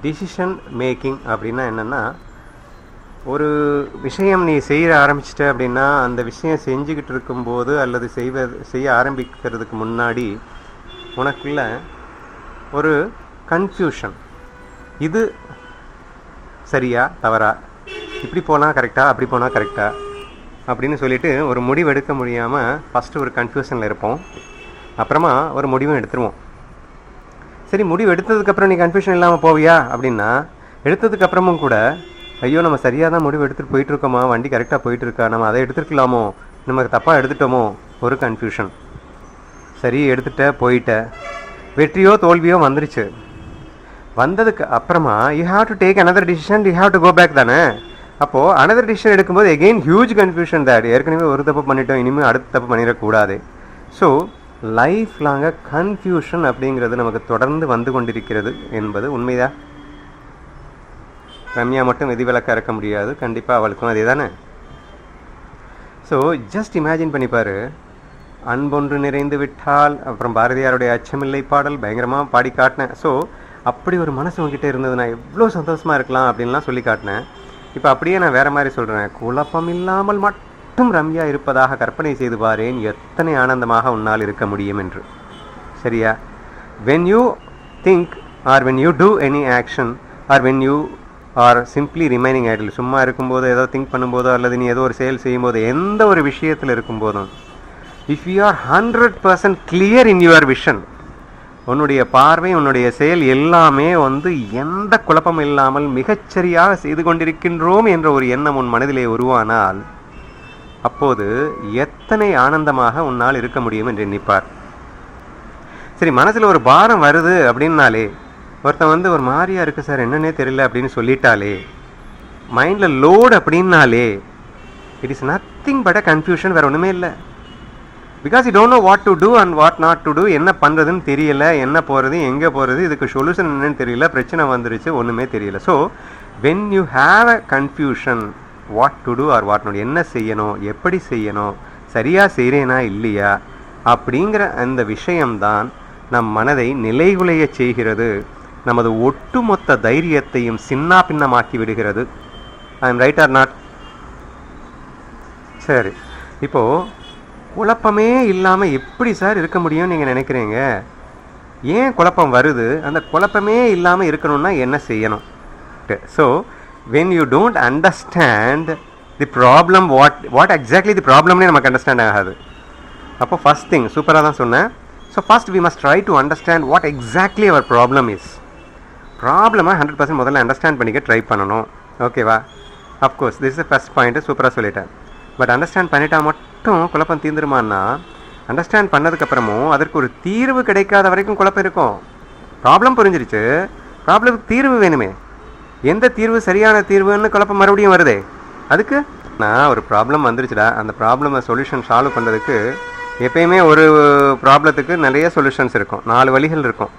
Decision making அப்படின்னா என்னென்னா, ஒரு விஷயம் நீ செய்ய ஆரம்பிச்சிட்ட அப்படின்னா அந்த விஷயம் செஞ்சுக்கிட்டு இருக்கும்போது அல்லது செய்ய ஆரம்பிக்கிறதுக்கு முன்னாடி உனக்குள்ள ஒரு கன்ஃபியூஷன், இது சரியா தவறா, இப்படி போனால் கரெக்டா அப்படி போனால் கரெக்டா அப்படின்னு சொல்லிட்டு ஒரு முடிவு எடுக்க முடியாமல் ஃபஸ்ட்டு ஒரு கன்ஃபியூஷனில் இருப்போம். அப்புறமா ஒரு முடிவும் எடுத்துருவோம். சரி, முடிவு எடுத்ததுக்கப்புறம் நீ கன்ஃபியூஷன் இல்லாமல் போவியா அப்படின்னா, எடுத்ததுக்கப்புறமும் கூட ஐயோ நம்ம சரியாக தான் முடிவு எடுத்துகிட்டு போயிட்டுருக்கோமா, வண்டி கரெக்டாக போயிட்டுருக்கா, நம்ம அதை எடுத்துருக்கலாமோ, நமக்கு தப்பாக எடுத்துட்டோமோ, ஒரு கன்ஃபியூஷன். சரி, எடுத்துகிட்ட போயிட்ட, வெற்றியோ தோல்வியோ வந்துருச்சு. வந்ததுக்கு அப்புறமா you have to take another decision, you have to go back தானே. அப்போது அனதர் டிசிஷன் எடுக்கும்போது எகெயின் ஹியூஜ் கன்ஃபியூஷன் தேட் ஏற்கனவே ஒரு தப்பு பண்ணிட்டோம், இனிமேல் அடுத்த தப்பு பண்ணிடக்கூடாது. ஸோ லைஃப் லாங்காக கன்ஃபியூஷன் அப்படிங்கிறது நமக்கு தொடர்ந்து வந்து கொண்டிருக்கிறது என்பது உண்மைதான். ரம்யா மட்டும் விதிவிலக்காக இருக்க முடியாது, கண்டிப்பாக அவளுக்கும் அதே தானே. ஸோ ஜஸ்ட் இமேஜின் பண்ணிப்பார், அன்பொன்று நிறைந்து விட்டால், அப்புறம் பாரதியாருடைய அச்சமில்லை பாடல் பயங்கரமாக பாடி காட்டினேன். ஸோ அப்படி ஒரு மனசு உங்ககிட்ட இருந்தது, நான் எவ்வளோ சந்தோஷமாக இருக்கலாம் அப்படின்லாம் சொல்லி காட்டினேன். இப்போ அப்படியே நான் வேறு மாதிரி சொல்கிறேன், குழப்பம் இல்லாமல் மட்டும் ரம்யா இருப்பதாக கற்பனை செய்து பாரேன், எத்தனை ஆனந்தமாக உன்னால் இருக்க முடியும் என்று. சரியா? When you think or when you do any action or when you are simply remaining idle, சும்மா இருக்கும்போது ஏதோ திங்க் பண்ணும்போதோ அல்லது நீ ஏதோ ஒரு செயல் செய்யும்போது, எந்த ஒரு விஷயத்தில் இருக்கும்போதும், if you are 100% clear in your vision, உன்னுடைய பார்வை உன்னுடைய செயல் எல்லாமே எந்த குழப்பம் இல்லாமல் மிகச்சரியாக செய்து கொண்டிருக்கின்றோம் என்ற ஒரு எண்ணம் உன் மனதிலே உருவானால், அப்போது எத்தனை ஆனந்தமாக உன்னால் இருக்க முடியும் என்று எண்ணிப்பார். சரி, மனசில் ஒரு பாரம் வருது அப்படின்னாலே, ஒருத்தன் ஒரு மாதிரியா இருக்குது சார் என்னன்னே தெரியல அப்படின்னு சொல்லிட்டாலே, மைண்டில் லோடு அப்படின்னாலே, it is nothing but a confusion, வேறு ஒன்றுமே இல்லை. Because you don't know what to do and what not to do, என்ன பண்ணுறதுன்னு தெரியல, என்ன போகிறது எங்கே போகிறது, இதுக்கு சொல்யூஷன் என்னன்னு தெரியல, பிரச்சனை வந்துருச்சு, ஒன்றுமே தெரியல. So when you have a confusion what to do or what not, என்ன செய்யணும், எப்படி செய்யணும், சரியாக செய்கிறேனா இல்லையா அப்படிங்கிற அந்த விஷயம்தான் நம் மனதை நிலைகுலைய செய்கிறது, நமது ஒட்டுமொத்த தைரியத்தையும் சின்னா பின்னமாக்கி விடுகிறது. I am right or not? சரி, இப்போது குழப்பமே இல்லாமல் எப்படி சார் இருக்க முடியும்னு நீங்கள் நினைக்கிறீங்க? ஏன் குழப்பம் வருது? அந்த குழப்பமே இல்லாமல் இருக்கணும்னா என்ன செய்யணும்? So when you don't understand the problem, what exactly the ப்ராப்ளம்னே நமக்கு அண்டர்ஸ்டாண்ட் ஆகாது. அப்போ ஃபஸ்ட் திங் சூப்பராக தான் சொன்னேன். So first we must try to understand what exactly our problem is. ப்ராப்ளமை 100% முதல்ல அண்டர்ஸ்டாண்ட் பண்ணிக்க ட்ரை பண்ணணும். ஓகேவா? Of course this is first point, சூப்பராக சொல்லிட்டேன். பட் அண்டர்ஸ்டாண்ட் பண்ணிட்டா மட்டும் குழப்பம் தீர்ந்துருமான்னா, அண்டர்ஸ்டாண்ட் பண்ணதுக்கப்புறமும் அதற்கு ஒரு தீர்வு கிடைக்காத வரைக்கும் குழப்பம் இருக்கும். ப்ராப்ளம் புரிஞ்சிருச்சு, ப்ராப்ளத்துக்கு தீர்வு வேணுமே, எந்த தீர்வு சரியான தீர்வுன்னு குழப்பம் மறுபடியும் வருதே. அதுக்கு நான் ஒரு ப்ராப்ளம் வந்துருச்சுடா, அந்த ப்ராப்ளமை சொல்யூஷன் சால்வ் பண்ணுறதுக்கு எப்பயுமே ஒரு ப்ராப்ளத்துக்கு நிறைய சொல்யூஷன்ஸ் இருக்கும், 4 வழிகள் இருக்கும்.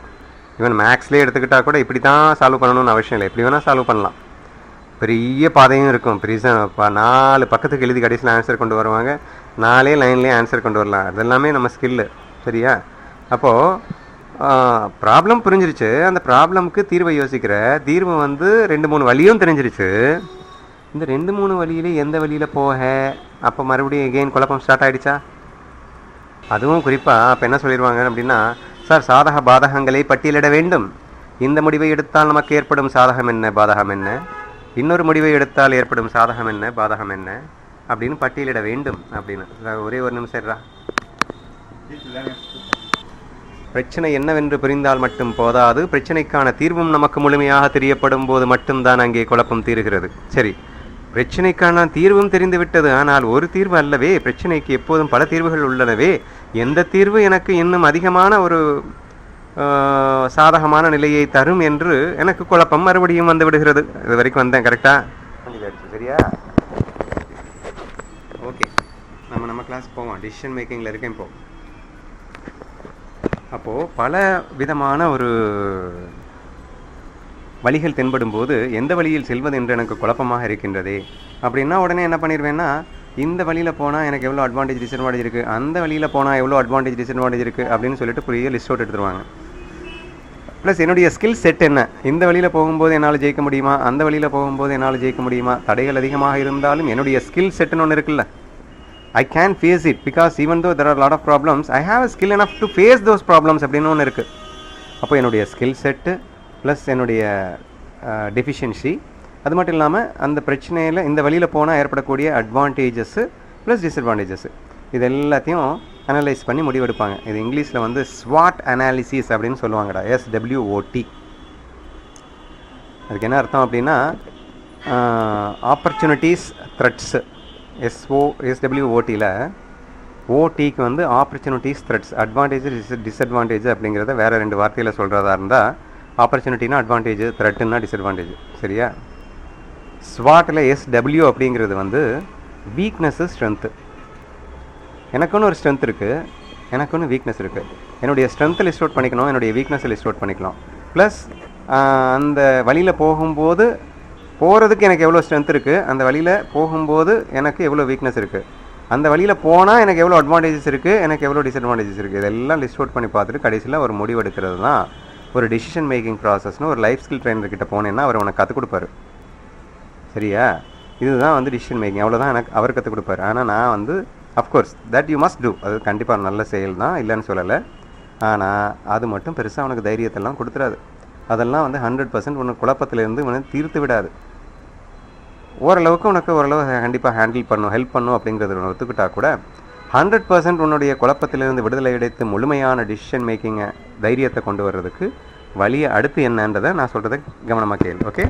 ஈவன் மேக்ஸ்லேயே எடுத்துக்கிட்டால் கூட இப்படி தான் சால்வ் பண்ணணும்னு அவசியம் இல்லை, எப்படி வேணால் சால்வ் பண்ணலாம். பெரிய பாதையும் இருக்கும், பெரிய 4 பக்கத்துக்கு எழுதி கடைசியில் ஆன்சர் கொண்டு வருவாங்க, 4 லைன்லேயே ஆன்சர் கொண்டு வரலாம். அது எல்லாமே நம்ம ஸ்கில்லு. சரியா? அப்போது ப்ராப்ளம் புரிஞ்சிருச்சு, அந்த ப்ராப்ளம்க்கு தீர்வை யோசிக்கிற, தீர்வு 2-3 வழியும் தெரிஞ்சிருச்சு. இந்த 2-3 வழியிலே எந்த வழியில் போக, அப்போ மறுபடியும் எகெயின் குழப்பம் ஸ்டார்ட் ஆகிடுச்சா? அதுவும் குறிப்பாக அப்போ என்ன சொல்லிடுவாங்க அப்படின்னா, சார் சாதக பாதகங்களை பட்டியலிட வேண்டும், இந்த முடிவை எடுத்தால் நமக்கு ஏற்படும் சாதகம் என்ன பாதகம் என்ன, இன்னொரு முடிவை எடுத்தால் ஏற்படும் சாதகம் என்ன பாதகம் என்ன அப்படின்னு பட்டியலிட வேண்டும் அப்படின்னு. ஒரே ஒரு நிமிஷம். பிரச்சனை என்னவென்று புரிந்தால் மட்டும் போதாது, பிரச்சனைக்கான தீர்வும் நமக்கு முழுமையாக தெரியப்படும் போது மட்டும்தான் அங்கே குழப்பம் தீருகிறது. சரி, பிரச்சனைக்கான தீர்வும் தெரிந்துவிட்டது, ஆனால் ஒரு தீர்வு அல்லவே, பிரச்சனைக்கு எப்போதும் பல தீர்வுகள் உள்ளனவே, எந்த தீர்வு எனக்கு இன்னும் அதிகமான ஒரு சாதகமான நிலையை தரும் என்று எனக்கு குழப்பம் மறுபடியும் வந்து விடுகிறது. இது வரைக்கும் வந்தேன் கரெக்டா? சரியா? ஓகே, நம்ம கிளாஸ் போவோம். டிசிஷன் மேக்கிங்கில் இருக்கேன் இப்போ. அப்போது பல விதமான ஒரு வழிகள் தென்படும் போது எந்த வழியில் செல்வது என்று எனக்கு குழப்பமாக இருக்கின்றதே அப்படின்னா, உடனே என்ன பண்ணிடுவேன்னா, இந்த வழியில் போனால் எனக்கு எவ்வளோ அட்வான்டேஜ் டிஸ்அட்வான்டேஜ் இருக்குது, அந்த வழியில் போனால் எவ்வளோ அட்வான்டேஜ் டிஸ்அட்வான்டேஜ் இருக்குது அப்படின்னு சொல்லிட்டு பெரிய லிஸ்ட் அவுட் எடுத்துருவாங்க. ப்ளஸ் என்னுடைய ஸ்கில் செட் என்ன, இந்த வழியில் போகும்போது என்னால் ஜெயிக்க முடியுமா, அந்த வழியில் போகும்போது என்னால் ஜெயிக்க முடியுமா, தடைகள் அதிகமாக இருந்தாலும் என்னுடைய ஸ்கில் செட்டுன்னு ஒன்று இருக்குல்ல, I can face it because even though there are a lot of problems, I have a skill enough to face those problems அப்படின்னு ஒன்று இருக்குது. அப்போ என்னுடைய ஸ்கில் செட்டு ப்ளஸ் என்னுடைய டெஃபிஷியன்சி, அது மட்டும் இல்லாமல் அந்த பிரச்சனையில் இந்த வழியில் போனால் ஏற்படக்கூடிய அட்வான்டேஜஸ்ஸு ப்ளஸ் டிஸ்அட்வான்டேஜஸ்ஸு, இது எல்லாத்தையும் அனலைஸ் பண்ணி முடிவெடுப்பாங்க. இது இங்கிலீஷில் வந்து ஸ்வாட் அனாலிசிஸ் அப்படின்னு சொல்லுவாங்கடா, SWOT. அதுக்கு என்ன அர்த்தம் அப்படின்னா ஆப்பர்ச்சுனிட்டிஸ் த்ரெட்ஸு, SWOTயில் ஓடிக்கு வந்து ஆப்பர்ச்சுனிட்டிஸ் த்ரெட்ஸ், அட்வான்டேஜ் டிஸ்அட்வான்டேஜ் அப்படிங்கிறத வேறு 2 வார்த்தையில் சொல்கிறதா இருந்தால் ஆப்பர்ச்சுனிட்டினா அட்வான்டேஜ், த்ரெட்டுன்னா டிஸ்அட்வான்டேஜ். சரியா? ஸ்வாட்டில் SW அப்படிங்கிறது வந்து வீக்னஸ்ஸு ஸ்ட்ரென்த்து. எனக்குன்னு ஒரு ஸ்ட்ரென்த் இருக்குது, எனக்குன்னு வீக்னஸ் இருக்குது. என்னுடைய ஸ்ட்ரென்த்தை லிஸ்ட் அவுட் பண்ணிக்கணும், என்னுடைய வீக்னஸை லிஸ்ட் அவுட் பண்ணிக்கலாம். ப்ளஸ் அந்த வழியில் போகும்போது போகிறதுக்கு எனக்கு எவ்வளோ ஸ்ட்ரென்த் இருக்குது, அந்த வழியில் போகும்போது எனக்கு எவ்வளோ வீக்னஸ் இருக்குது, அந்த வழியில் போனால் எனக்கு எவ்வளோ அட்வான்டேஜஸ் இருக்குது, எனக்கு எவ்வளோ டிஸ்அட்வான்டேஜஸ் இருக்குது, இதெல்லாம் லிஸ்ட் அவுட் பண்ணி பார்த்துட்டு கடைசியில் ஒரு முடிவு எடுக்கிறது தான் ஒரு டிசிஷன் மேக்கிங் ப்ராசஸ்னு ஒரு லைஃப் ஸ்கில் ட்ரெயினர்கிட்ட போனேன்னா அவர் உனக்கு கற்றுக் கொடுப்பாரு. சரியா? இதுதான் வந்து டிசிஷன் மேக்கிங், அவ்வளோதான் எனக்கு அவர் கற்றுக் கொடுப்பாரு. ஆனால் நான் வந்து of course that you must do, அது கண்டிப்பாக நல்ல செயல் தான், இல்லைன்னு சொல்லலை. ஆனால் அது மட்டும் பெருசாக அவனுக்கு தைரியத்தெல்லாம் கொடுத்துடாது. அதெல்லாம் வந்து 100% உனக்கு குழப்பத்திலேருந்து உனக்கு தீர்த்து விடாது. ஓரளவுக்கு உனக்கு ஓரளவு கண்டிப்பாக ஹேண்டில் பண்ணும், ஹெல்ப் பண்ணும் அப்படிங்கிறத ஒத்துக்கிட்டா கூட 100% உன்னுடைய குழப்பத்திலிருந்து விடுதலை கிடைத்து முழுமையான டிசிஷன் மேக்கிங்கை தைரியத்தை கொண்டு வர்றதுக்கு வழியை அடுத்து என்னன்றதை நான் சொல்கிறத கவனமாக கேளு. ஓகே,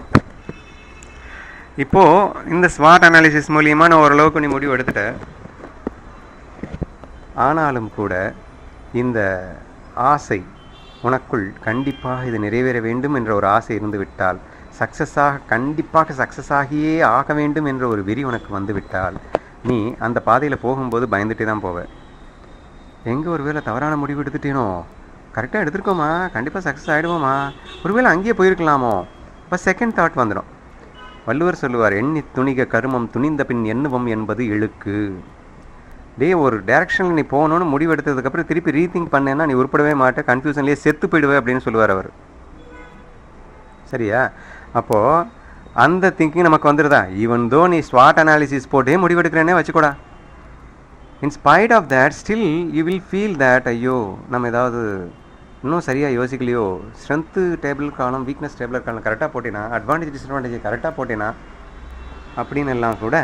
இப்போது இந்த ஸ்வாட் அனாலிசிஸ் மூலியமாக நான் ஓரளவுக்கு நீ முடிவு எடுத்துட்டேன். ஆனாலும் கூட இந்த ஆசை உனக்குள் கண்டிப்பாக இது நிறைவேற வேண்டும் என்ற ஒரு ஆசை இருந்து விட்டால், கண்டிப்பாக சக்ஸஸ் ஆகியே ஆக வேண்டும் என்ற ஒரு வெறி உனக்கு வந்து விட்டால், நீ அந்த பாதையில் போகும்போது பயந்துட்டே தான் போவேன். எங்கே ஒரு வேளை தவறான முடிவு எடுத்துட்டேனோ, கரெக்டாக எடுத்துருக்கோமா, கண்டிப்பாக சக்ஸஸ் ஆகிடுவோமா, ஒருவேளை அங்கேயே போயிருக்கலாமோ, இப்போ செகண்ட் தாட் வந்துடும். வள்ளுவர் சொல்லுவார், எண்ணி துணிக கருமம் துணிந்த பின் எண்ணுவம் என்பது இழுக்கு. ஒரு டேரக்ஷனில் நீ போகணுன்னு முடிவு எடுத்ததுக்கப்புறம் திருப்பி ரீதிங்க் பண்ணேன்னா நீ உருப்படவே மாட்டே, கன்ஃபியூஷன்லேயே செத்து போயிடுவே அப்படின்னு சொல்லுவார் அவர். சரியா? அப்போது அந்த திங்கிங் நமக்கு வந்துடுதா, ஈவன் தோ நீ ஸ்வாட் அனாலிசிஸ் போட்டே முடிவெடுக்கிறேன்னே வச்சுக்கூடா, in spite of that still you will feel that ஐயோ நம்ம ஏதாவது இன்னும் சரியாக யோசிக்கலையோ, strength table column weakness table column கரெக்டாக போட்டேனா, அட்வான்டேஜ் டிஸ்அட்வான்டேஜ் கரெக்டாக போட்டேனா அப்படின்னு எல்லாம் கூட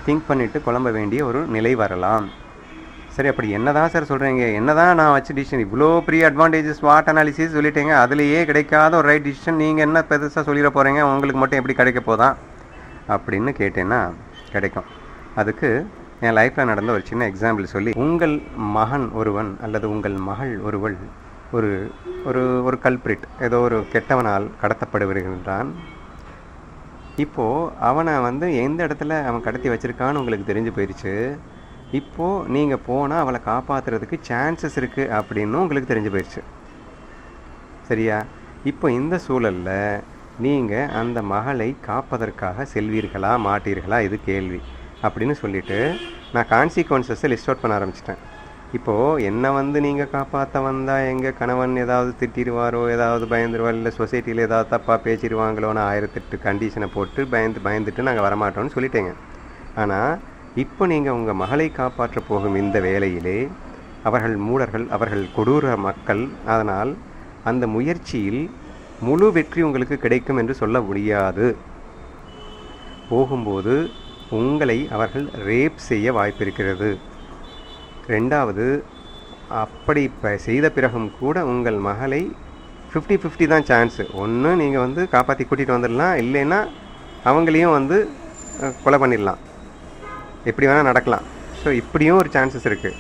திங்க் பண்ணிவிட்டு குழம்ப வேண்டிய ஒரு நிலை வரலாம். சரி, அப்படி என்ன தான் சார் சொல்கிறீங்க, என்ன தான் நான் வச்சு டிசிஷன் இவ்வளோ பெரிய அட்வான்டேஜஸ் ஸ்வாட் அனாலிசிஸ் சொல்லிட்டேங்க, அதுலேயே கிடைக்காத ஒரு ரைட் டிசிஷன் நீங்கள் என்ன பெருசாக சொல்லிட போகிறீங்க, உங்களுக்கு மட்டும் எப்படி கிடைக்க போதான் அப்படின்னு கேட்டேன்னா கிடைக்கும். அதுக்கு என் லைஃப்பில் நடந்த ஒரு சின்ன எக்ஸாம்பிள் சொல்லி, உங்கள் மகன் ஒருவன் அல்லது உங்கள் மகள் ஒருவள் ஒரு ஒரு ஒரு கல்பிரிட், ஏதோ ஒரு கெட்டவனால் கடத்தப்படுகின்றான். இப்போது அவனை வந்து எந்த இடத்துல அவன் கடத்தி வச்சுருக்கான்னு உங்களுக்கு தெரிஞ்சு போயிடுச்சு. இப்போது நீங்கள் போனால் அவளை காப்பாற்றுறதுக்கு சான்சஸ் இருக்குது அப்படின்னு உங்களுக்கு தெரிஞ்சு போயிடுச்சு. சரியா? இப்போ இந்த சூழலில் நீங்கள் அந்த மகளை காப்பதற்காக செல்வீர்களா மாட்டீர்களா, இது கேள்வி அப்படின்னு சொல்லிவிட்டு நான் கான்சிக்வன்சஸை லிஸ்ட் அவுட் பண்ண ஆரம்பிச்சிட்டேன். இப்போது என்னை வந்து நீங்கள் காப்பாற்ற வந்தால் எங்கள் கணவன் ஏதாவது திட்டிடுவாரோ, ஏதாவது பயந்துருவார், இல்லை சொசைட்டியில் ஏதாவது தப்பாக பேசிடுவாங்களோன்னு 1008 கண்டிஷனை போட்டு பயந்துட்டு நாங்கள் வரமாட்டோம்னு சொல்லிட்டேங்க. ஆனால் இப்போ நீங்கள் உங்கள் மகளை காப்பாற்ற போகும் இந்த வேளையிலே அவர்கள் மூடர்கள், அவர்கள் கொடூர மக்கள். அதனால் அந்த முயற்சியில் முழு வெற்றி உங்களுக்கு கிடைக்கும் என்று சொல்ல முடியாது. போகும்போது உங்களை அவர்கள் ரேப் செய்ய வாய்ப்பிருக்கிறது. ரெண்டாவது, அப்படி செய்த பிறகும் கூட உங்கள் மகளை 50-50 தான் சான்ஸு. ஒன்று நீங்கள் வந்து காப்பாற்றி கூட்டிகிட்டு வந்துடலாம், இல்லைன்னா அவங்களையும் வந்து கொலை பண்ணிடலாம், எப்படி வேணால் நடக்கலாம். ஸோ இப்படியும் ஒரு சான்சஸ் இருக்குது.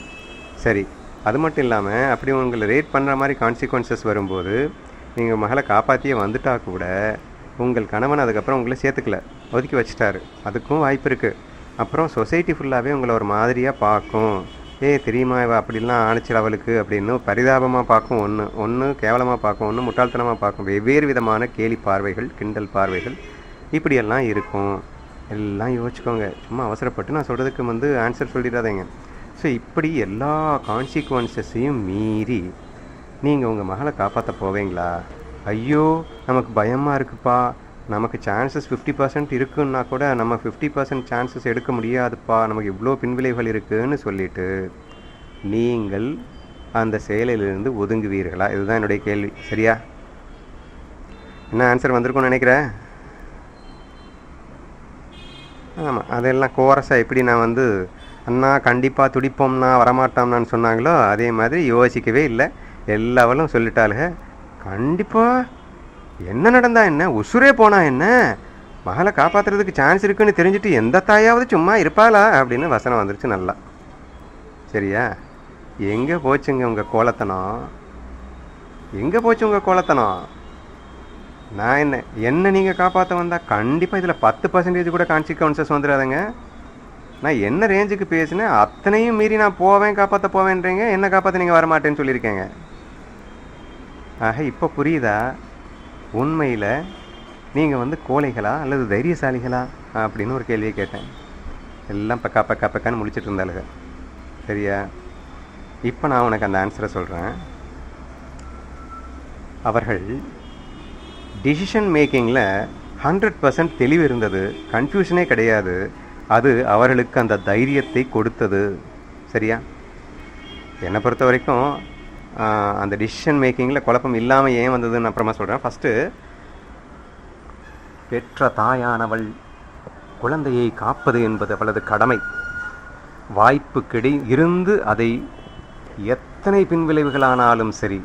சரி, அது மட்டும் இல்லாமல் அப்படி உங்களை ரேட் பண்ணுற மாதிரி கான்சிக்வன்சஸ் வரும்போது நீங்கள் மகளை காப்பாற்றியே வந்துட்டா கூட உங்கள் கணவன் அதுக்கப்புறம் உங்களை சேர்த்துக்கல, ஒதுக்கி வச்சிட்டாரு, அதுக்கும் வாய்ப்பு இருக்குது. அப்புறம் சொசைட்டி ஃபுல்லாகவே உங்களை ஒரு மாதிரியாக பார்க்கும், தெரியுமா இவ அப்படிலாம் ஆணிச்சிட அவளுக்கு அப்படின்னு பரிதாபமாக பார்க்கும், ஒன்று கேவலமாக பார்க்கும், ஒன்று முட்டாள்தனமாக பார்க்கும். வெவ்வேறு விதமான கேலி பார்வைகள், கிண்டல் பார்வைகள் இப்படியெல்லாம் இருக்கும். எல்லாம் யோசிச்சுக்கோங்க, சும்மா அவசரப்பட்டு நான் சொல்கிறதுக்கு வந்து ஆன்சர் சொல்லிடாதீங்க. ஸோ இப்படி எல்லா கான்சிக்வன்சஸையும் மீறி நீங்கள் உங்கள் மகளை காப்பாற்ற போவீங்களா? ஐயோ நமக்கு பயமாக இருக்குப்பா, நமக்கு சான்சஸ் 50% இருக்குன்னா கூட நம்ம 50% சான்சஸ் எடுக்க முடியாதுப்பா, நமக்கு இவ்வளோ பின்விளைவுகள் இருக்குதுன்னு சொல்லிட்டு நீங்கள் அந்த செயலிலிருந்து ஒதுங்குவீர்களா? இதுதான் என்னுடைய கேள்வி. சரியா? என்ன ஆன்சர் வந்திருக்கும்னு நினைக்கிறேன். ஆமாம், அதெல்லாம் கோரஸாக எப்படி நான் வந்து அண்ணா கண்டிப்பாக துடிப்போம்னா வரமாட்டோம்னான்னு சொன்னாங்களோ அதே மாதிரி யோசிக்கவே இல்லை. எல்லாவளும் சொல்லிட்டாளுங்க, கண்டிப்பாக என்ன நடந்தா என்ன, உசுரே போனா என்ன, மகளை காப்பாற்றுறதுக்கு சான்ஸ் இருக்குன்னு தெரிஞ்சுட்டு எந்த தாயாவது சும்மா இருப்பாளா அப்படின்னு வசனம் வந்துருச்சு நல்லா. சரியா? எங்கே போச்சுங்க உங்கள் கோலத்தனம், எங்கே போச்சு உங்கள் கோலத்தனம்? நான் என்ன நீங்கள் காப்பாற்ற வந்தால் கண்டிப்பாக இதில் 10% கூட கான்சிக்வன்சஸ் வந்துடாதுங்க. நான் என்ன ரேஞ்சுக்கு பேசினேன் அத்தனையும் மீறி நான் போவேன், காப்பாற்ற போவேன்றீங்க, என்ன காப்பாற்ற நீங்கள் வரமாட்டேன்னு சொல்லியிருக்கேங்க. ஆக இப்போ புரியுதா உண்மையில் நீங்கள் வந்து கோழைகளா அல்லது தைரியசாலிகளா அப்படின்னு ஒரு கேள்வியை கேட்டேன். எல்லாம் பக்கா பக்கா பக்கான்னு முடிச்சுட்டு இருந்தாளுங்க. சரியா? இப்போ நான் உனக்கு அந்த ஆன்சரை சொல்கிறேன். அவர்கள் டிசிஷன் மேக்கிங்கில் 100% தெளிவு இருந்தது, கன்ஃபியூஷனே கிடையாது. அது அவர்களுக்கு அந்த தைரியத்தை கொடுத்தது. சரியா? என்னை பொறுத்த வரைக்கும் அந்த டிசிஷன் மேக்கிங்கில் குழப்பம் இல்லாமல் ஏன் வந்ததுன்னு அப்புறமா சொல்கிறேன். ஃபஸ்ட்டு, பெற்ற தாயானவள் குழந்தையை காப்பது என்பது அவளது கடமை. வாய்ப்பு இருந்து அதை எத்தனை பின்விளைவுகளானாலும் சரி,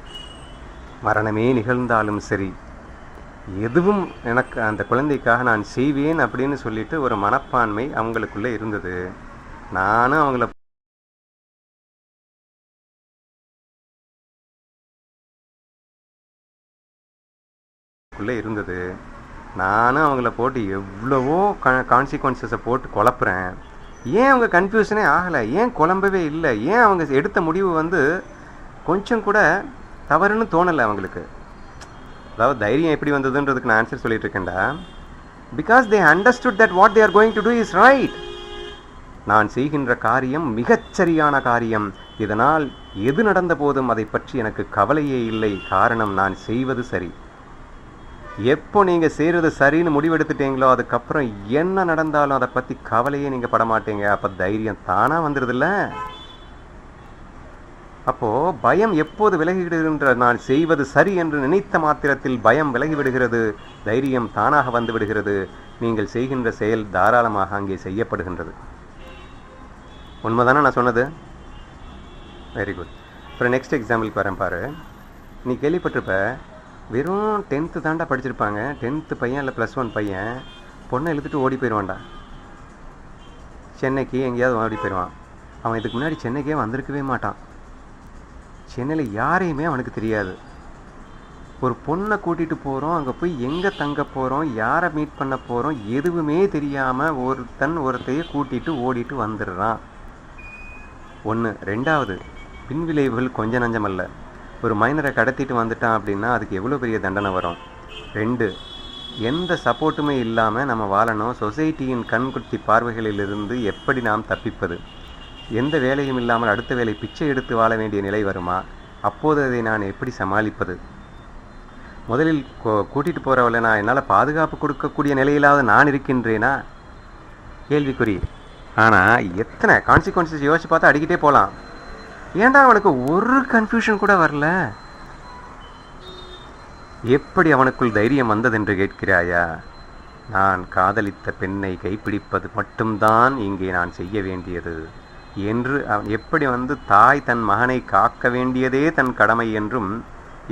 மரணமே நிகழ்ந்தாலும் சரி, எதுவும் எனக்கு அந்த குழந்தைக்காக நான் செய்வேன் அப்படின்னு சொல்லிட்டு ஒரு மனப்பான்மை அவங்களுக்குள்ளே இருந்தது. நானும் அவங்கள இருந்தது. நானும் அவங்கள போட்டு எவ்வளவோ கான்சிக்வன்சஸை போட்டு குழப்புறேன். ஏன் அவங்க கன்ஃபியூஷனே ஆகலை, ஏன் குழம்பவே இல்லை, ஏன் அவங்க எடுத்த முடிவு வந்து கொஞ்சம் கூட தவறுன்னு தோணலை அவங்களுக்கு. அதாவது தைரியம் எப்படி வந்ததுன்றதுக்கு நான் ஆன்சர் சொல்லிட்டு இருக்கேன்டா. Because they understood that what they are going to do is right. நான் செய்கின்ற காரியம் மிகச்சரியான காரியம், இதனால் எது நடந்த போதும் அதை பற்றி எனக்கு கவலையே இல்லை, காரணம் நான் செய்வது சரி. எப்போ நீங்கள் செய்கிறது சரின்னு முடிவெடுத்துட்டீங்களோ அதுக்கப்புறம் என்ன நடந்தாலும் அதை பற்றி கவலையே நீங்கள் படமாட்டீங்க. அப்போ தைரியம் தானாக வந்துடுதில்ல. அப்போது பயம் எப்போது விலகிவிடுகின்ற, நான் செய்வது சரி என்று நினைத்த மாத்திரத்தில் பயம் விலகிவிடுகிறது, தைரியம் தானாக வந்து விடுகிறது, நீங்கள் செய்கின்ற செயல் தாராளமாக அங்கே செய்யப்படுகின்றது. உண்மைதானே நான் சொன்னது? Very good. அப்புறம் நெக்ஸ்ட் எக்ஸாம்பிள் பாரு. நீ கேள்விப்பட்டிருப்ப, வெறும் 10th தாண்டா படிச்சிருப்பாங்க, 10th பையன் இல்லை +1 பையன் பொண்ணை இழுத்துட்டு ஓடி போயிடுவான்டா, சென்னைக்கு எங்கேயாவது ஓடி போயிடுவான். அவன் இதுக்கு முன்னாடி சென்னைக்கே வந்திருக்கவே மாட்டான், சென்னையில் யாரையுமே அவனுக்கு தெரியாது. ஒரு பொண்ணை கூட்டிகிட்டு போகிறோம், அங்கே போய் எங்கே தங்க போகிறோம், யாரை மீட் பண்ண போகிறோம், எதுவுமே தெரியாமல் ஒருத்தையே கூட்டிகிட்டு ஓடிட்டு வந்துடுறான். ஒன்று. ரெண்டாவது, பின்விளைவுகள் கொஞ்சம் நஞ்சமல்ல. ஒரு மைனரை கடத்திட்டு வந்துட்டான் அப்படின்னா அதுக்கு எவ்வளோ பெரிய தண்டனை வரும். 2, எந்த சப்போர்ட்டுமே இல்லாமல் நம்ம வாழணும், சொசைட்டியின் கண்குத்தி பார்வைகளிலிருந்து எப்படி நாம் தப்பிப்பது, எந்த வேலையும் இல்லாமல் அடுத்த வேலை பிச்சை எடுத்து வாழ வேண்டிய நிலை வருமா, அப்போது அதை நான் எப்படி சமாளிப்பது, முதலில் கூட்டிகிட்டு போகிறவளை நான் என்னால் பாதுகாப்பு கொடுக்கக்கூடிய நிலையிலாவது நான் இருக்கின்றேனா, கேள்விக்குறி. ஆனால் எத்தனை கான்சிக்வன்சஸ் யோசிச்சு பார்த்தா அடிக்கிட்டே போகலாம். ஏன்டா அவனுக்கு ஒரு கன்ஃபியூஷன் கூட வரல? எப்படி அவனுக்குள் தைரியம் வந்ததென்று கேட்கிறாயா? நான் காதலித்த பெண்ணை கைப்பிடிப்பது மட்டும்தான் இங்கே நான் செய்ய வேண்டியது என்று எப்படி தாய் தன் மகனை காக்க வேண்டியதே தன் கடமை என்றும்,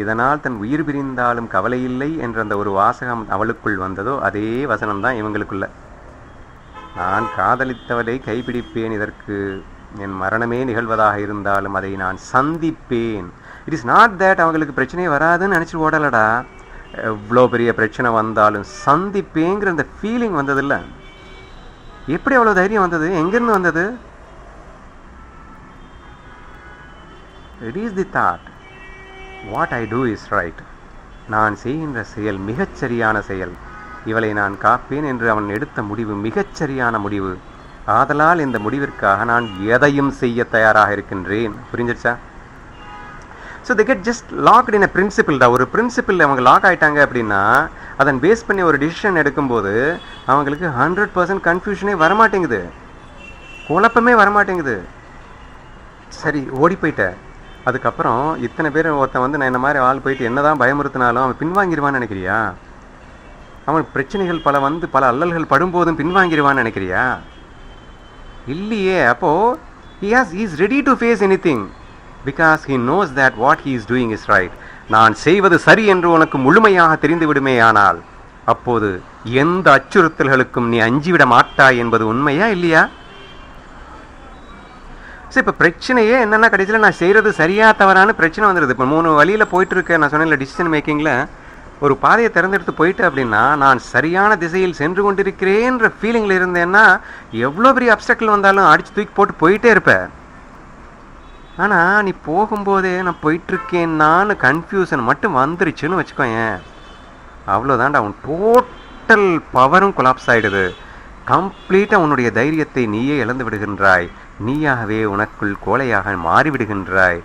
இதனால் தன் உயிர் பிரிந்தாலும் கவலையில்லை என்ற அந்த ஒரு வாசகம் அவளுக்குள் வந்ததோ அதே வசனம்தான் இவங்களுக்குள்ள. நான் காதலித்தவளை கைப்பிடிப்பேன், இதற்கு என் மரணமே நிகழ்வதாக இருந்தாலும் அதை நான் சந்திப்பேன். இட் இஸ் நாட் தேட் அவங்களுக்கு பிரச்சனையே வராதுன்னு நினச்சிட்டு ஓடலடா, எவ்வளோ பெரிய பிரச்சனை வந்தாலும் சந்திப்பேங்கிற அந்த ஃபீலிங் வந்ததில்ல. எப்படி அவ்வளோ தைரியம் வந்தது? எங்கேருந்து வந்தது? It is the thought, what I do is right. நான் செய்கின்ற செயல் மிகச்சரியான செயல், இவளை நான் காப்பேன் என்று அவன் எடுத்த முடிவு மிகச்சரியான முடிவு. ஆதலால் இந்த முடிவிற்காக நான் எதையும் செய்ய தயாராக இருக்கின்றேன். புரிஞ்சிருச்சா? So they get just locked in a principle தான். ஒரு பிரின்சிபிள் அவங்க லாக் ஆகிட்டாங்க அப்படின்னா அதன் பேஸ் பண்ணி ஒரு டிசிஷன் எடுக்கும்போது அவங்களுக்கு 100% கன்ஃபியூஷனே வரமாட்டேங்குது, குழப்பமே வரமாட்டேங்குது. சரி ஓடி போயிட்டேன், அதுக்கப்புறம் இத்தனை பேர் ஒருத்தன் வந்து நான் இந்த மாதிரி ஆள் போயிட்டு என்ன தான் பயமுறுத்தினாலும் அவன் பின்வாங்கிடுவான்னு நினைக்கிறியா? அவன் பிரச்சனைகள் பல அல்லல்கள் படும்போதும் பின்வாங்கிடுவான்னு நினைக்கிறியா? இல்லையே. அப்போது he is ready to face anything because he knows that what he is doing is right. நான் செய்வது சரி என்று உனக்கு முழுமையாக தெரிந்து விடுமே, ஆனால் அப்போது எந்த அச்சுறுத்தல்களுக்கும் நீ அஞ்சிவிட மாட்டாய் என்பது உண்மையா இல்லையா? சரி, இப்போ பிரச்சனையே என்னென்னா கடைசியில் நான் செய்கிறது சரியா தவறான பிரச்சனை வந்துடுது. இப்போ 3 வழியில் போயிட்டுருக்கேன், நான் சொன்னேன் டிசிஷன் மேக்கிங்கில் ஒரு பாதையை திறந்தெடுத்து போயிட்டு அப்படின்னா நான் சரியான திசையில் சென்று கொண்டிருக்கிறேன்ற ஃபீலிங்கில் இருந்தேன்னா எவ்வளோ பெரிய அப்டக்கிள் வந்தாலும் அடித்து தூக்கி போட்டு போயிட்டே இருப்பேன். ஆனால் நீ போகும்போதே நான் போயிட்டுருக்கேன்னான்னு கன்ஃபியூஷன் மட்டும் வந்துருச்சுன்னு வச்சுக்கோயேன், அவ்வளோதான்டா, உன் டோட்டல் பவரும் கொலாப்ஸ் ஆகிடுது. கம்ப்ளீட்டாக உன்னுடைய தைரியத்தை நீயே இழந்து விடுகின்றாய், நீயாகவே உனக்குள் கோழையாக மாறிவிடுகின்றாய்.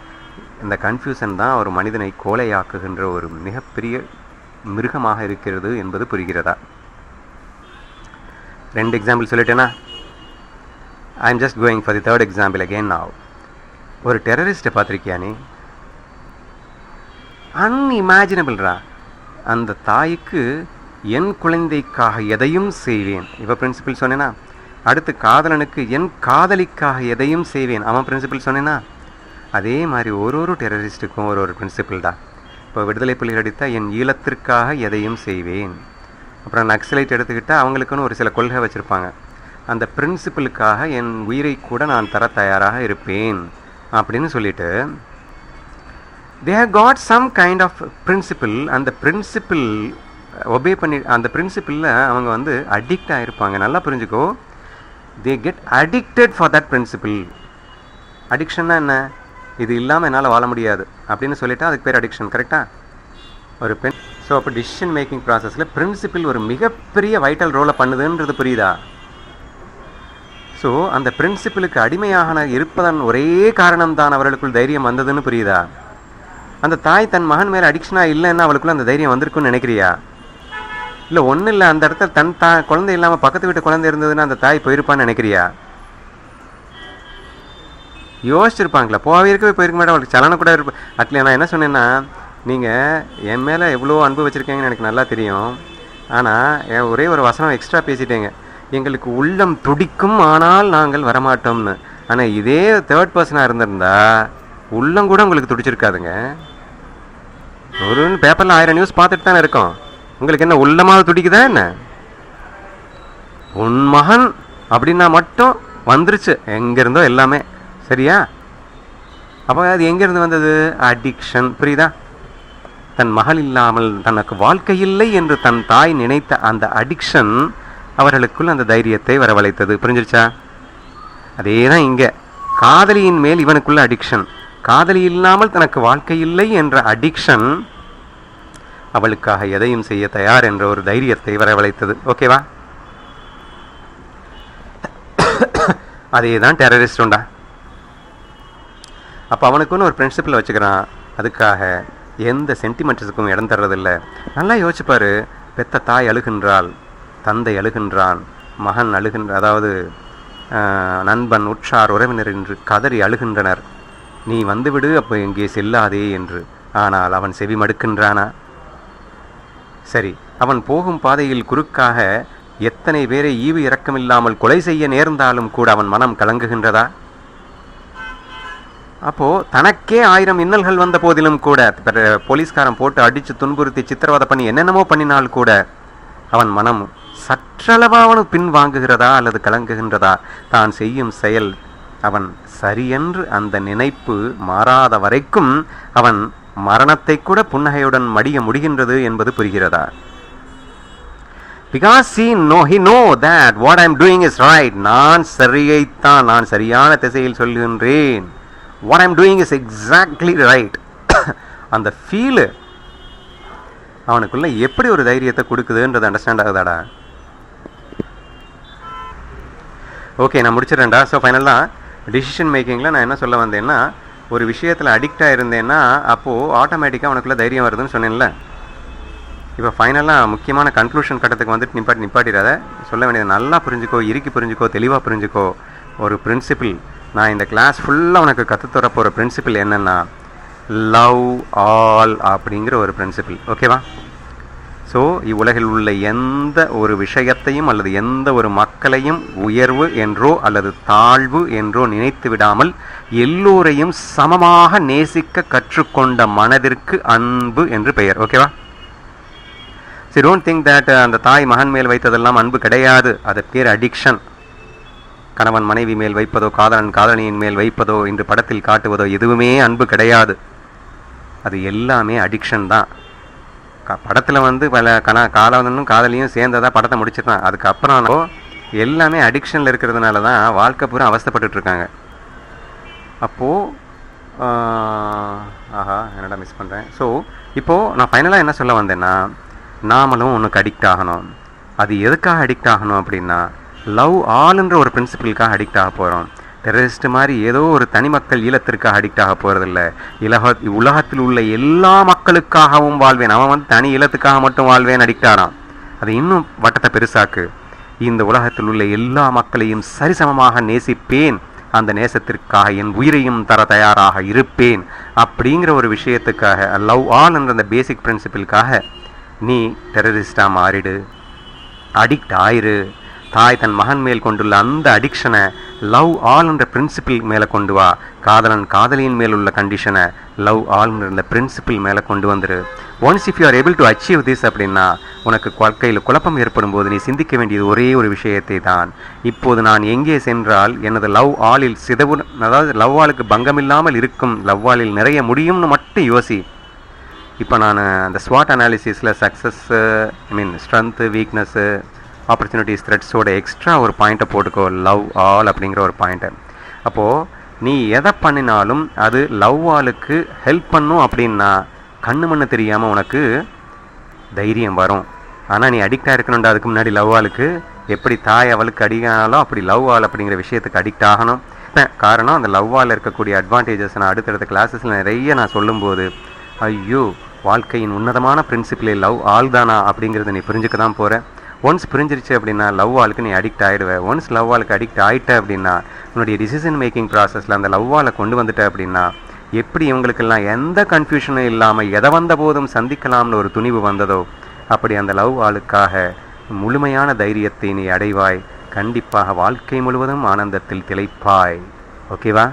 இந்த கன்ஃபியூஷன் தான் ஒரு மனிதனை கோழையாக்குகின்ற ஒரு மிகப்பெரிய மிருகமாக இருக்கிறது என்பது புரிகிறதா? 2 எக்ஸாம்பிள் சொல்லிட்டேன்னா, I am just going for the 3rd example again now. ஒரு டெரரிஸ்ட்டை பார்த்துருக்கியா நீ? அன்இமேஜினபிள்ரா. அந்த தாய்க்கு என் குழந்தைக்காக எதையும் செய்வேன், இவ பிரின்சிபிள் சொன்னேன்னா. அடுத்து காதலனுக்கு என் காதலிக்காக எதையும் செய்வேன், அவன் பிரின்சிபிள் சொன்னேன்னா. அதே மாதிரி ஒரு டெரரிஸ்ட்டுக்கும் ஒரு பிரின்சிபிள் தான். இப்போ விடுதலை புலிகள் அடித்தால் என் ஈழத்திற்காக எதையும் செய்வேன். அப்புறம் நக்சலைட் எடுத்துக்கிட்டால் அவங்களுக்குன்னு ஒரு சில கொள்கை வச்சுருப்பாங்க, அந்த பிரின்சிபிளுக்காக என் உயிரை கூட நான் தர தயாராக இருப்பேன் அப்படின்னு சொல்லிட்டு they have got some kind of principle. அந்த பிரின்சிபிள் ஒபே பண்ணி அந்த பிரின்சிபிளில் அவங்க வந்து அடிக்ட் ஆகிருப்பாங்க. நல்லா புரிஞ்சுக்கோ, they get addicted for that principle. அடிக்ஷன்னா என்ன? இது இல்லாமல் என்னால் வாழ முடியாது அப்படின்னு சொல்லிட்டா அதுக்கு பேர் அடிக்ஷன், கரெக்டாக? ஒரு பெண். ஸோ அப்போ டிசிஷன் மேக்கிங் ப்ராசஸில் பிரின்சிபிள் ஒரு மிகப்பெரிய வைட்டல் ரோலை பண்ணுதுன்றது புரியுதா? ஸோ அந்த பிரின்சிபிளுக்கு அடிமையாக இருப்பதன் ஒரே காரணம்தான் அவர்களுக்குள் தைரியம் வந்ததுன்னு புரியுதா? அந்த தாய் தன் மகன் மேலே அடிக்ஷனாக இல்லைன்னா அவளுக்குள்ள அந்த தைரியம் வந்திருக்குன்னு நினைக்கிறியா? இல்லை ஒன்றும் இல்லை, அந்த இடத்துல தன் குழந்தை இல்லாமல் பக்கத்து வீட்டு குழந்தை இருந்ததுன்னு அந்த தாய் போயிருப்பான்னு நினைக்கிறியா? யோசிச்சிருப்பாங்களா? போயிருக்கவே போயிருக்க மாட்டேன், அவளுக்கு சலனம் கூட இருப்பேன். அட்லீஸ்ட் நான் என்ன சொன்னேன்னா, நீங்கள் என் மேலே எவ்வளோ அன்பு வச்சுருக்கீங்கன்னு எனக்கு நல்லா தெரியும், ஆனால் ஒரே ஒரு வசனம் எக்ஸ்ட்ரா பேசிட்டேங்க, எங்களுக்கு உள்ளம் துடிக்கும் ஆனால் நாங்கள் வரமாட்டோம்னு. ஆனால் இதே 3rd பர்சனாக இருந்திருந்தா உள்ளம் கூட உங்களுக்கு துடிச்சிருக்காதுங்க. ஒரு பேப்பரில் 1000 நியூஸ் பார்த்துட்டு தானே இருக்கோம், உங்களுக்கு என்ன உள்ளமாக துடிக்குதா என்ன? உன் மகன் அப்படின்னா மட்டும் வந்துருச்சு எங்கேருந்தோ எல்லாமே, சரியா? அப்போ அது எங்கேருந்து வந்தது? அடிக்ஷன், புரியுதா? தன் மகள் இல்லாமல் தனக்கு வாழ்க்கை இல்லை என்று தன் தாய் நினைத்த அந்த அடிக்ஷன் அவர்களுக்குள் அந்த தைரியத்தை வரவழைத்தது. புரிஞ்சிருச்சா? அதே தான் இங்கே காதலியின் மேல் இவனுக்குள்ள அடிக்ஷன், காதலி இல்லாமல் தனக்கு வாழ்க்கை இல்லை என்ற அடிக்ஷன் அவளுக்காக எதையும் செய்ய தயார் என்ற ஒரு தைரியத்தை வரவழைத்தது. ஓகேவா? அதே தான் டெரரிஸ்ட் உண்டா. அப்போ அவனுக்குன்னு ஒரு பிரின்சிபிள் வச்சுக்கிறான், அதுக்காக எந்த சென்டிமெண்ட்ஸுக்கும் இடம் தர்றதில்லை. நல்லா யோசிச்சுப்பார், பெத்த தாய் அழுகின்றாள், தந்தை அழுகின்றான், மகன் அதாவது நண்பன் உற்றார் உறவினர் என்று கதறி அழுகின்றனர், நீ வந்துவிடு அப்போ எங்கே செல்லாதே என்று. ஆனால் அவன் செவி மடுக்கின்றானா? சரி, அவன் போகும் பாதையில் குறுக்காக எத்தனை பேரை ஈவு இரக்கமில்லாமல் கொலை செய்ய நேர்ந்தாலும் கூட அவன் மனம் கலங்குகின்றதா? அப்போது தனக்கே 1000 இன்னல்கள் வந்த போதிலும் கூட, போலீஸ்காரன் போட்டு அடித்து துன்புறுத்தி சித்திரவதை பண்ணி என்னென்னமோ பண்ணினால் கூட அவன் மனம் சற்றளவாவனு பின் வாங்குகிறதா அல்லது கலங்குகின்றதா? தான் செய்யும் செயல் அவன் சரியென்று அந்த நினைப்பு மாறாத வரைக்கும் அவன் மரணத்தை கூட புன்னகையுடன் மடிய முடிகின்றது என்பது புரிகிறதா? Because he know that what I am doing is right. நான் சரியைத்தான், நான் சரியான திசையில் சொல்கின்றேன். What I am doing is exactly right. அந்த ஃபீலு அவனுக்குள்ள எப்படி ஒரு தைரியத்தை கொடுக்குதுன்றது அண்டர்ஸ்டாண்ட் ஆகுதாடா? ஓகே, நான் முடிச்சிடறேன்டா. ஸோ ஃபைனலாக டிசிஷன் மேக்கிங்கில் நான் என்ன சொல்ல வந்தேன்னா, ஒரு விஷயத்தில் அடிக்டாக இருந்தேன்னா அப்போது ஆட்டோமேட்டிக்காக உனக்குள்ளே தைரியம் வருதுன்னு சொன்னேன்ல. இப்போ ஃபைனலாக முக்கியமான கன்க்ளூஷன் கட்டத்துக்கு வந்துட்டு நிப்பாட்டிடாத. சொல்ல வேண்டியது நல்லா புரிஞ்சுக்கோ, இறுக்கி புரிஞ்சுக்கோ, தெளிவாக புரிஞ்சுக்கோ. ஒரு பிரின்சிபிள், நான் இந்த கிளாஸ் ஃபுல்லாக உனக்கு கற்றுத்தர போகிற பிரின்சிபிள் என்னென்னா லவ் ஆல் அப்படிங்கிற ஒரு பிரின்சிபிள். ஓகேவா? ஸோ இவ்வுலகில் உள்ள எந்த ஒரு விஷயத்தையும் அல்லது எந்த ஒரு மக்களையும் உயர்வு என்றோ அல்லது தாழ்வு என்றோ நினைத்து விடாமல் எல்லோரையும் சமமாக நேசிக்க கற்றுக்கொண்ட மனதிற்கு அன்பு என்று பெயர். ஓகேவா? ஸோ டோன்ட் திங்க் தட் அந்த தாய் மகன் மேல் வைத்ததெல்லாம் அன்பு கிடையாது. அது பேர் அடிக்ஷன். கணவன் மனைவி மேல் வைப்பதோ, காதலன் காதலியின் மேல் வைப்பதோ, இன்று படத்தில் காட்டுவதோ எதுவுமே அன்பு கிடையாது. அது எல்லாமே அடிக்ஷன் தான். படத்தில் வந்து பல காதலனும் காதலியும் சேர்ந்ததாக படத்தை முடிச்சிருக்கான். அதுக்கப்புறம் எல்லாமே அடிக்ஷனில் இருக்கிறதுனால தான் வாழ்க்கை பூரா அவஸ்தைப்பட்டுருக்காங்க. அப்போது என்னடா மிஸ் பண்ணுறேன். ஸோ இப்போது நான் ஃபைனலாக என்ன சொல்ல வந்தேன்னா, நாமளும் ஒன்றுக்கு அடிக்ட் ஆகணும். அது எதுக்காக அடிக்ட் ஆகணும் அப்படின்னா, லவ் ஆல்ன்ற ஒரு பிரின்சிபிளுக்காக அடிக்ட் ஆக போகிறோம். டெரரிஸ்ட் மாதிரி ஏதோ ஒரு தனி மக்கள் ஈழத்திற்காக அடிக்ட் ஆக போகிறதில்ல. உலகத்தில் உள்ள எல்லா மக்களுக்காகவும் வாழ்வேன். அவன் வந்து தனி ஈழத்துக்காக மட்டும் வாழ்வேன் அடிக்ட் ஆகிறான். அது இன்னும் வட்டத்தை பெருசாக்கு. இந்த உலகத்தில் உள்ள எல்லா மக்களையும் சரிசமமாக நேசிப்பேன், அந்த நேசத்திற்காக என் உயிரையும் தர தயாராக இருப்பேன் அப்படிங்கிற ஒரு விஷயத்துக்காக, லவ் ஆல் என்ற அந்த பேசிக் பிரின்சிபிளுக்காக நீ டெரரிஸ்டாக மாறிடு, அடிக்ட் ஆயிரு. தாய் தன் மகன் மேல் கொண்டுள்ள அந்த அடிக்ஷனை லவ் ஆல் என்ற பிரின்சிபிள் மேலே கொண்டு வா. காதலன் காதலியின் மேல் உள்ள கண்டிஷனை லவ் ஆல் என்ற பிரின்சிபிள் மேலே கொண்டு வந்துரு. Once if you are able to achieve this அப்படின்னா, உனக்கு வாழ்க்கையில் குழப்பம் ஏற்படும் போது நீ சிந்திக்க வேண்டியது ஒரே ஒரு விஷயத்தை தான். இப்போது நான் எங்கே சென்றால் எனது லவ் ஆலில் அதாவது லவ் ஆலுக்கு பங்கமில்லாமல் இருக்கும், லவ் ஆலில் நிறைய முடியும்னு மட்டும் யோசி. இப்போ நான் அந்த ஸ்வாட் அனாலிசிஸில் சக்ஸஸ், ஸ்ட்ரென்த்து, வீக்னஸ்ஸு, ஆப்பர்ச்சுனிட்டிஸ், த்ரெட்ஸோட எக்ஸ்ட்ரா ஒரு பாயிண்ட்டை போட்டுக்கோ, லவ் ஆல் அப்படிங்கிற ஒரு பாயிண்ட்டை. அப்போது நீ எதை பண்ணினாலும் அது லவ் ஆலுக்கு ஹெல்ப் பண்ணும் அப்படின்னா கண்ணு மண்ணு தெரியாமல் உனக்கு தைரியம் வரும். ஆனால் நீ அடிக்டாக இருக்கணும்டா. அதுக்கு முன்னாடி லவ் ஆலுக்கு எப்படி தாய் அவளுக்கு அடிக்கிறாலோ அப்படி லவ் ஆல் அப்படிங்கிற விஷயத்துக்கு அடிக்ட் ஆகணும். காரணம், அந்த லவ் ஆல் இருக்கக்கூடிய அட்வான்டேஜஸ் நான் அடுத்தடுத்த கிளாஸஸில் நிறைய நான் சொல்லும்போது, ஐயோ வாழ்க்கையின் உன்னதமான பிரின்சிபிளே லவ் ஆல் தானா அப்படிங்கிறத நீ புரிஞ்சுக்க தான் போகிற. ஒன்ஸ் புரிஞ்சிருச்சு அப்படின்னா லவ் ஆலுக்கு நீ அடிக்ட் ஆகிடுவேன். ஒன்ஸ் லவ் ஆலுக்கு அடிக்ட் ஆகிட்ட அப்படின்னா உன்னுடைய டிசிஷன் மேக்கிங் ப்ராசஸில் அந்த லவ் ஆலை கொண்டு வந்துட்ட அப்படின்னா, எப்படி இவங்களுக்கெல்லாம் எந்த கன்ஃபியூஷனும் இல்லாமல் எதை வந்த போதும் சந்திக்கலாம்னு ஒரு துணிவு வந்ததோ, அப்படி அந்த லவ் ஆளுக்காக முழுமையான தைரியத்தை நீ அடைவாய். கண்டிப்பாக வாழ்க்கை முழுவதும் ஆனந்தத்தில் திளைப்பாய். ஓகேவா?